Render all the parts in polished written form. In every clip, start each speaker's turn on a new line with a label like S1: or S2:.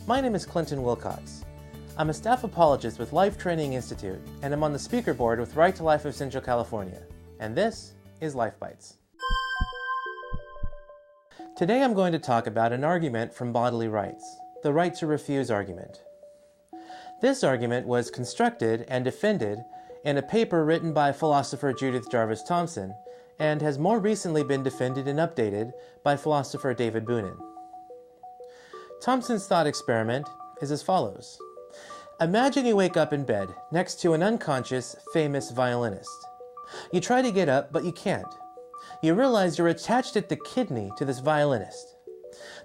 S1: My name is Clinton Wilcox. I'm a staff apologist with Life Training Institute, and I'm on the speaker board with Right to Life of Central California. And this is Life Bites. Today I'm going to talk about an argument from bodily rights, the right to refuse argument. This argument was constructed and defended in a paper written by philosopher Judith Jarvis Thomson, and has more recently been defended and updated by philosopher David Boonin. Thomson's thought experiment is as follows. Imagine you wake up in bed next to an unconscious, famous violinist. You try to get up, but you can't. You realize you're attached at the kidney to this violinist.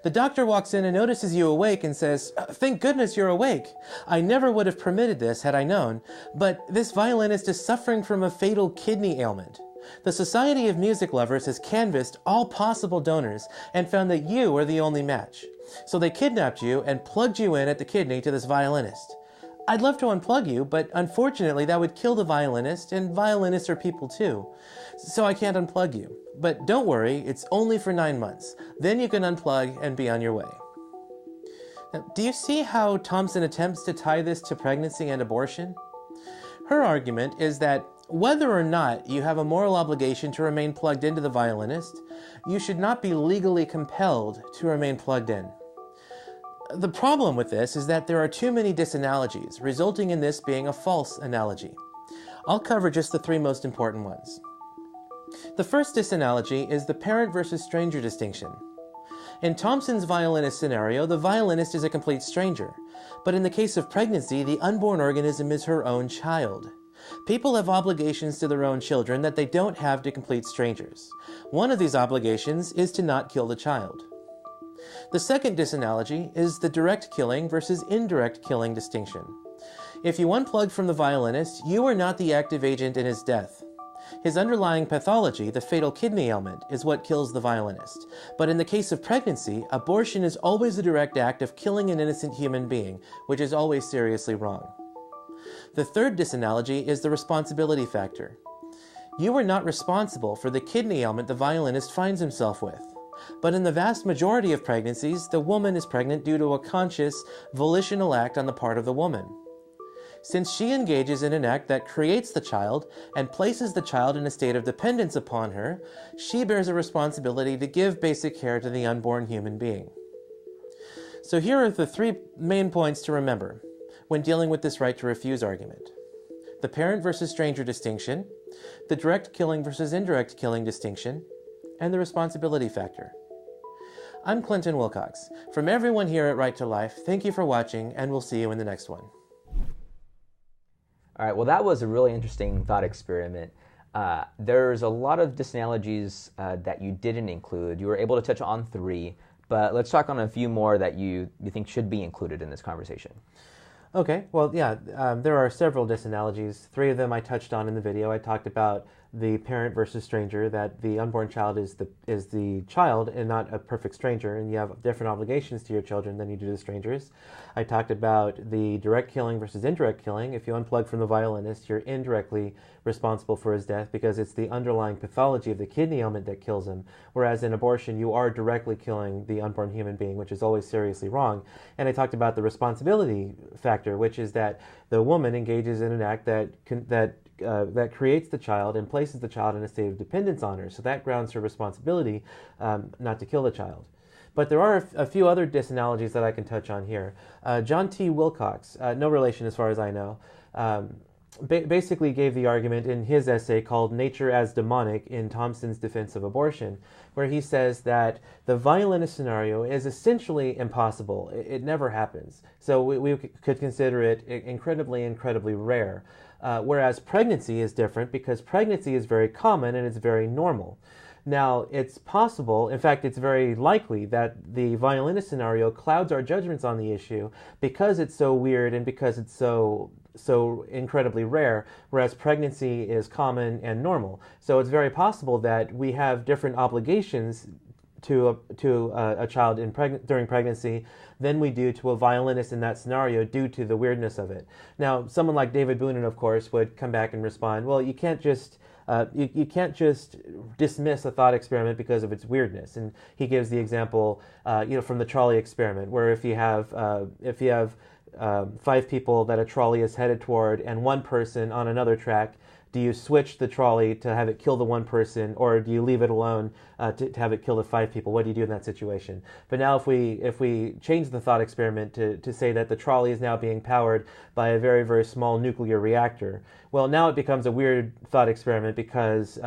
S1: The doctor walks in and notices you awake and says, "Thank goodness you're awake. I never would have permitted this had I known, but this violinist is suffering from a fatal kidney ailment. The Society of Music Lovers has canvassed all possible donors and found that you are the only match. So they kidnapped you and plugged you in at the kidney to this violinist. I'd love to unplug you, but unfortunately that would kill the violinist, and violinists are people too. So I can't unplug you. But don't worry, it's only for 9 months. Then you can unplug and be on your way." Now, do you see how Thomson attempts to tie this to pregnancy and abortion? Her argument is that whether or not you have a moral obligation to remain plugged into the violinist, you should not be legally compelled to remain plugged in. The problem with this is that there are too many disanalogies, resulting in this being a false analogy. I'll cover just the 3 most important ones. The first disanalogy is the parent versus stranger distinction. In Thomson's violinist scenario, the violinist is a complete stranger. But in the case of pregnancy, the unborn organism is her own child. People have obligations to their own children that they don't have to complete strangers. One of these obligations is to not kill the child. The second disanalogy is the direct killing versus indirect killing distinction. If you unplug from the violinist, you are not the active agent in his death. His underlying pathology, the fatal kidney ailment, is what kills the violinist. But in the case of pregnancy, abortion is always a direct act of killing an innocent human being, which is always seriously wrong. The third disanalogy is the responsibility factor. You are not responsible for the kidney ailment the violinist finds himself with. But in the vast majority of pregnancies, the woman is pregnant due to a conscious, volitional act on the part of the woman. Since she engages in an act that creates the child and places the child in a state of dependence upon her, she bears a responsibility to give basic care to the unborn human being. So here are the 3 main points to remember when dealing with this right to refuse argument. The parent versus stranger distinction, the direct killing versus indirect killing distinction, and the responsibility factor. I'm Clinton Wilcox. From everyone here at Right to Life, thank you for watching, and we'll see you in the next one.
S2: All right, well, that was a really interesting thought experiment. There's a lot of disanalogies that you didn't include. You were able to touch on 3, but let's talk on a few more that you think should be included in this conversation.
S1: Okay, well, yeah, there are several disanalogies. 3 of them I touched on in the video. I talked about the parent versus stranger, that the unborn child is the child and not a perfect stranger, and you have different obligations to your children than you do to strangers. I talked about the direct killing versus indirect killing. If you unplug from the violinist, you're indirectly responsible for his death because it's the underlying pathology of the kidney ailment that kills him, whereas in abortion, you are directly killing the unborn human being, which is always seriously wrong. And I talked about the responsibility factor, which is that the woman engages in an act that creates the child and places the child in a state of dependence on her. So that grounds her responsibility not to kill the child. But there are a few other disanalogies that I can touch on here. John T. Wilcox, no relation as far as I know, basically gave the argument in his essay called Nature as Demonic in Thomson's Defense of Abortion, where he says that the violinist scenario is essentially impossible. It never happens. So we could consider it incredibly rare. Whereas pregnancy is different because pregnancy is very common and it's very normal. Now, it's possible, in fact, it's very likely that the violinist scenario clouds our judgments on the issue because it's so weird and because it's so incredibly rare, whereas pregnancy is common and normal. So it's very possible that we have different obligations to a child during pregnancy than we do to a violinist in that scenario due to the weirdness of it. Now, someone like David Boonin, of course, would come back and respond, well, you can't just You can't just dismiss a thought experiment because of its weirdness. And he gives the example, from the trolley experiment, where if you have 5 people that a trolley is headed toward and one person on another track, do you switch the trolley to have it kill the one person, or do you leave it alone to have it kill the 5 people? What do you do in that situation? But now if we change the thought experiment to say that the trolley is now being powered by a very, very small nuclear reactor, well, now it becomes a weird thought experiment because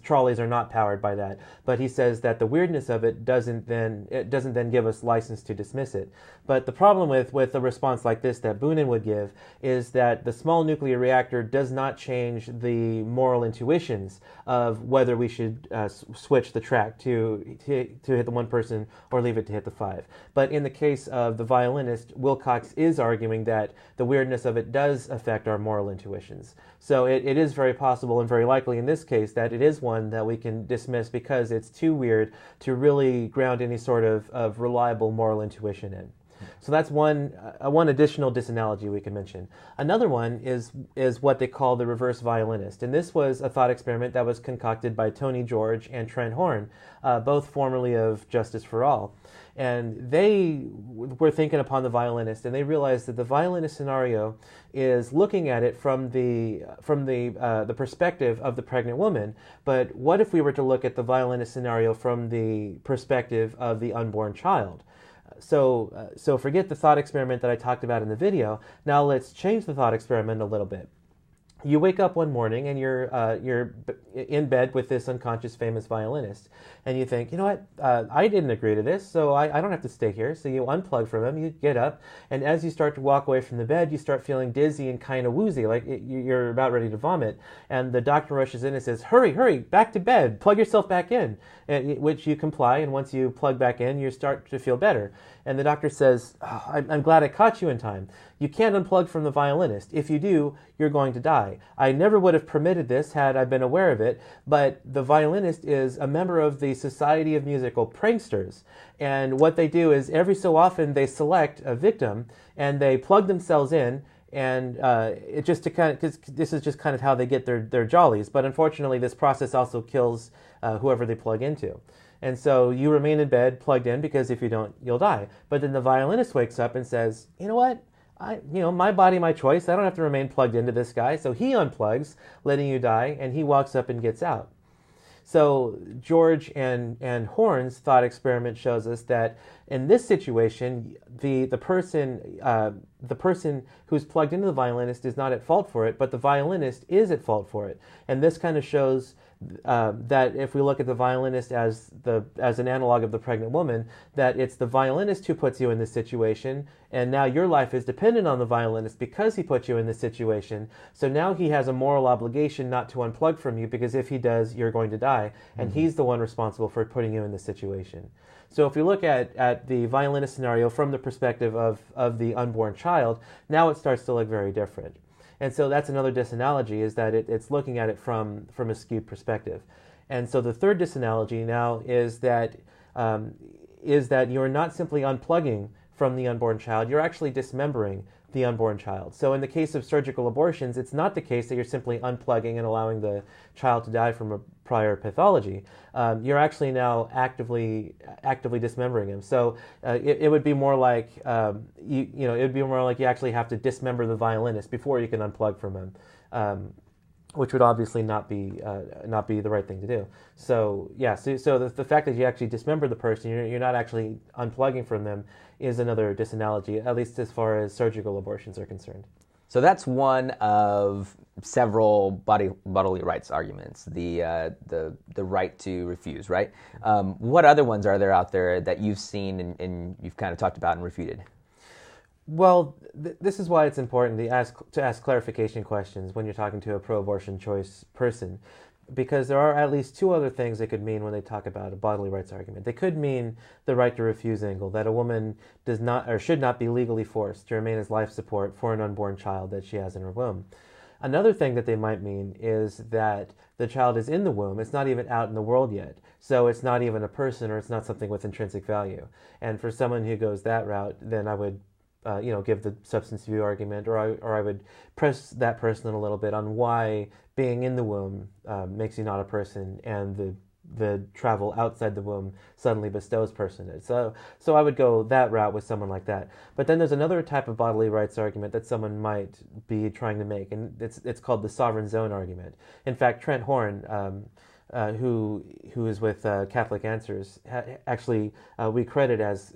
S1: trolleys are not powered by that. But he says that the weirdness of it doesn't then give us license to dismiss it. But the problem with a response like this that Boonin would give is that the small nuclear reactor does not change the moral intuitions of whether we should switch the track to hit the one person or leave it to hit the 5. But in the case of the violinist, Wilcox is arguing that the weirdness of it does affect our moral intuitions. So it is very possible and very likely in this case that it is one that we can dismiss because it's too weird to really ground any sort of reliable moral intuition in. So that's one additional disanalogy we can mention. Another one is what they call the reverse violinist. And this was a thought experiment that was concocted by Tony George and Trent Horn, both formerly of Justice for All. And they were thinking upon the violinist, and they realized that the violinist scenario is looking at it from the perspective of the pregnant woman. But what if we were to look at the violinist scenario from the perspective of the unborn child? So forget the thought experiment that I talked about in the video. Now let's change the thought experiment a little bit. You wake up one morning and you're in bed with this unconscious famous violinist, and you think, you know what, I didn't agree to this, so I don't have to stay here. So you unplug from him, you get up, and as you start to walk away from the bed, you start feeling dizzy and kind of woozy, like you're about ready to vomit. And the doctor rushes in and says, hurry, back to bed, plug yourself back in, which you comply, and once you plug back in, you start to feel better. And the doctor says, I'm glad I caught you in time. You can't unplug from the violinist. If you do, you're going to die. I never would have permitted this had I been aware of it, but the violinist is a member of the Society of Musical Pranksters. And what they do is every so often they select a victim and they plug themselves in, and it just to kind of, because this is just kind of how they get their jollies. But unfortunately, this process also kills whoever they plug into. And so you remain in bed plugged in because if you don't, you'll die. But then the violinist wakes up and says, you know what? My body, my choice. I don't have to remain plugged into this guy. So he unplugs, letting you die, and he walks up and gets out. So George and Horn's thought experiment shows us that in this situation, the person who's plugged into the violinist is not at fault for it, but the violinist is at fault for it. And this kind of shows that if we look at the violinist as an analog of the pregnant woman, that it's the violinist who puts you in this situation, and now your life is dependent on the violinist because he put you in this situation. So now he has a moral obligation not to unplug from you, because if he does, you're going to die, and he's the one responsible for putting you in this situation. So if we look at the violinist scenario from the perspective of the unborn child, now it starts to look very different. And so that's another disanalogy, is that it's looking at it from a skewed perspective. And so the third disanalogy now is that you're not simply unplugging from the unborn child, you're actually dismembering the unborn child. So in the case of surgical abortions, it's not the case that you're simply unplugging and allowing the child to die from a prior pathology. You're actually now actively dismembering him. So it would be more like it would be more like you actually have to dismember the violinist before you can unplug from him, which would obviously not be the right thing to do. So yeah, so the fact that you actually dismember the person, you're not actually unplugging from them, is another disanalogy, at least as far as surgical abortions are concerned.
S2: So that's one of several bodily rights arguments, the right to refuse, right? What other ones are there out there that you've seen and you've kind of talked about and refuted?
S1: Well, this is why it's important to ask clarification questions when you're talking to a pro-abortion choice person, because there are at least two other things they could mean when they talk about a bodily rights argument. They could mean the right to refuse angle, that a woman does not or should not be legally forced to remain as life support for an unborn child that she has in her womb. Another thing that they might mean is that the child is in the womb, it's not even out in the world yet, so it's not even a person, or it's not something with intrinsic value. And for someone who goes that route, then I give the substance view argument, or I would press that person a little bit on why being in the womb makes you not a person, and the travel outside the womb suddenly bestows personhood. So I would go that route with someone like that. But then there's another type of bodily rights argument that someone might be trying to make, and it's called the sovereign zone argument. In fact, Trent Horn, who is with Catholic Answers, actually we credit as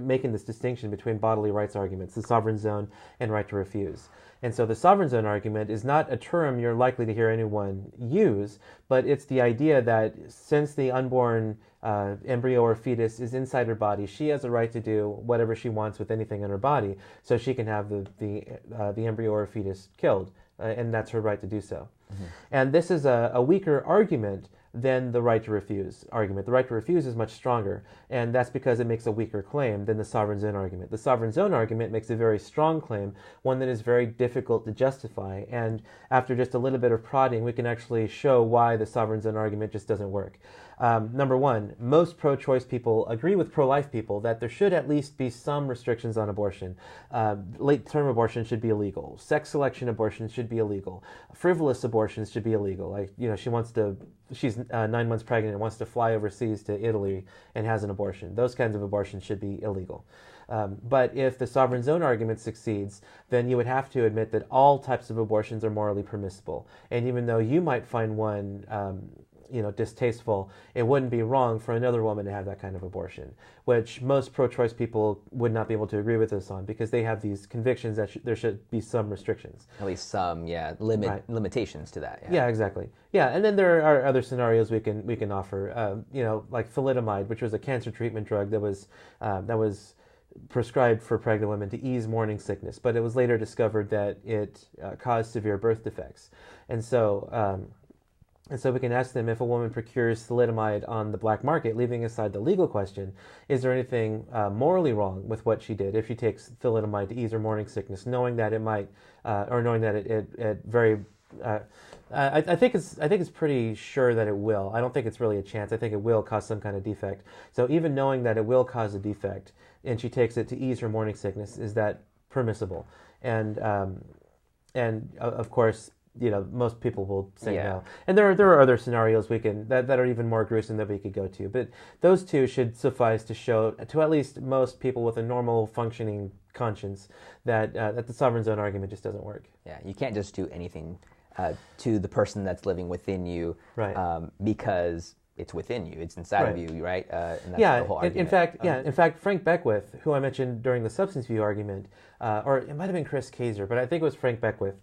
S1: making this distinction between bodily rights arguments, the sovereign zone and right to refuse. And so the sovereign zone argument is not a term you're likely to hear anyone use, but it's the idea that since the unborn embryo or fetus is inside her body, she has a right to do whatever she wants with anything in her body, so she can have the embryo or fetus killed, and that's her right to do so. Mm-hmm. And this is a weaker argument than the right to refuse argument. The right to refuse is much stronger, and that's because it makes a weaker claim than the sovereign zone argument. The sovereign zone argument makes a very strong claim, one that is very difficult to justify, and after just a little bit of prodding, we can actually show why the sovereign zone argument just doesn't work. Number one, most pro-choice people agree with pro-life people that there should at least be some restrictions on abortion. Late-term abortion should be illegal. Sex selection abortions should be illegal. Frivolous abortions should be illegal. Like, she's 9 months pregnant and wants to fly overseas to Italy and has an abortion. Those kinds of abortions should be illegal. But if the sovereign zone argument succeeds, then you would have to admit that all types of abortions are morally permissible. And even though you might find one distasteful, it wouldn't be wrong for another woman to have that kind of abortion, which most pro-choice people would not be able to agree with us on, because they have these convictions that there should be some restrictions.
S2: At least some, limitations to that.
S1: Yeah, exactly. Yeah, and then there are other scenarios we can offer, like thalidomide, which was a cancer treatment drug that was prescribed for pregnant women to ease morning sickness, but it was later discovered that it caused severe birth defects. And so we can ask them, if a woman procures thalidomide on the black market, leaving aside the legal question, is there anything morally wrong with what she did if she takes thalidomide to ease her morning sickness, knowing that it might, or knowing that it very, I think it's pretty sure that it will. I don't think it's really a chance. I think it will cause some kind of defect. So even knowing that it will cause a defect, and she takes it to ease her morning sickness, is that permissible? And of course, most people will say no. And there are other scenarios that are even more gruesome that we could go to. But those two should suffice to show to at least most people with a normal functioning conscience that the sovereign zone argument just doesn't work.
S2: Yeah, you can't just do anything to the person that's living within you,
S1: right?
S2: Because it's within you, it's inside of you, right? And that's the whole argument.
S1: In fact, Frank Beckwith, who I mentioned during the substance view argument, or it might have been Chris Kaiser, but I think it was Frank Beckwith,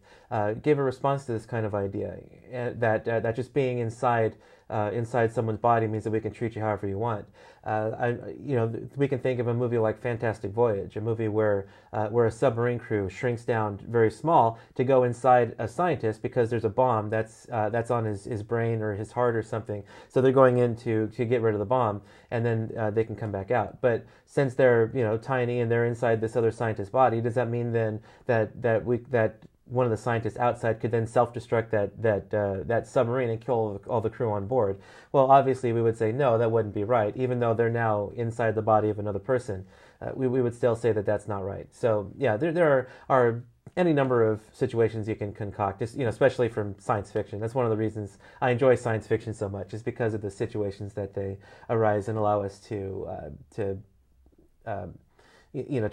S1: gave a response to this kind of idea, that just being inside someone's body means that we can treat you however you want. We can think of a movie like Fantastic Voyage, a movie where a submarine crew shrinks down very small to go inside a scientist because there's a bomb that's on his brain or his heart or something. So they're going in to get rid of the bomb, and then they can come back out. But since they're tiny and they're inside this other scientist's body, does that mean then that one of the scientists outside could then self-destruct that submarine and kill all the crew on board? Well, obviously we would say no, that wouldn't be right. Even though they're now inside the body of another person, we would still say that that's not right. So yeah, there are any number of situations you can concoct, especially from science fiction. That's one of the reasons I enjoy science fiction so much, is because of the situations that they arise and allow us to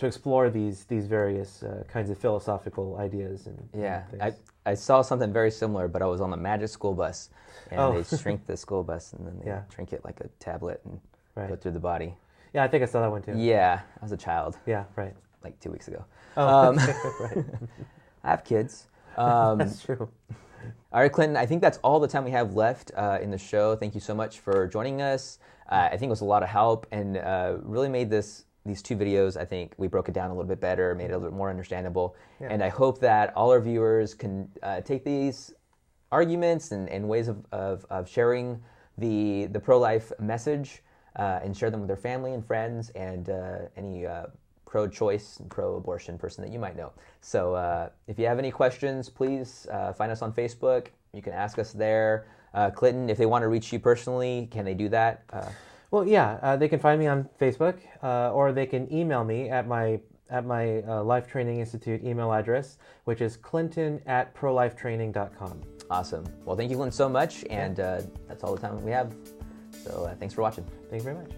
S1: explore these various kinds of philosophical ideas and things.
S2: I saw something very similar, but I was on the Magic School Bus, and they shrink the school bus, and then they shrink it like a tablet and go through the body.
S1: Yeah, I think I saw that one too.
S2: Yeah, I was a child.
S1: Yeah, right.
S2: Like 2 weeks ago.
S1: Oh, right.
S2: I have kids.
S1: That's true.
S2: All right, Clinton, I think that's all the time we have left in the show. Thank you so much for joining us. I think it was a lot of help, and really made these two videos, I think we broke it down a little bit better, made it a little bit more understandable. Yeah. And I hope that all our viewers can take these arguments and ways of sharing the pro-life message and share them with their family and friends and any pro-choice and pro-abortion person that you might know. So if you have any questions, please find us on Facebook. You can ask us there. Clinton, if they want to reach you personally, can they do that?
S1: Well, yeah, they can find me on Facebook, or they can email me at my Life Training Institute email address, which is clinton@prolifetraining.com.
S2: Awesome. Well, thank you, Glenn, so much, and that's all the time we have. So thanks for watching.
S1: Thanks very much.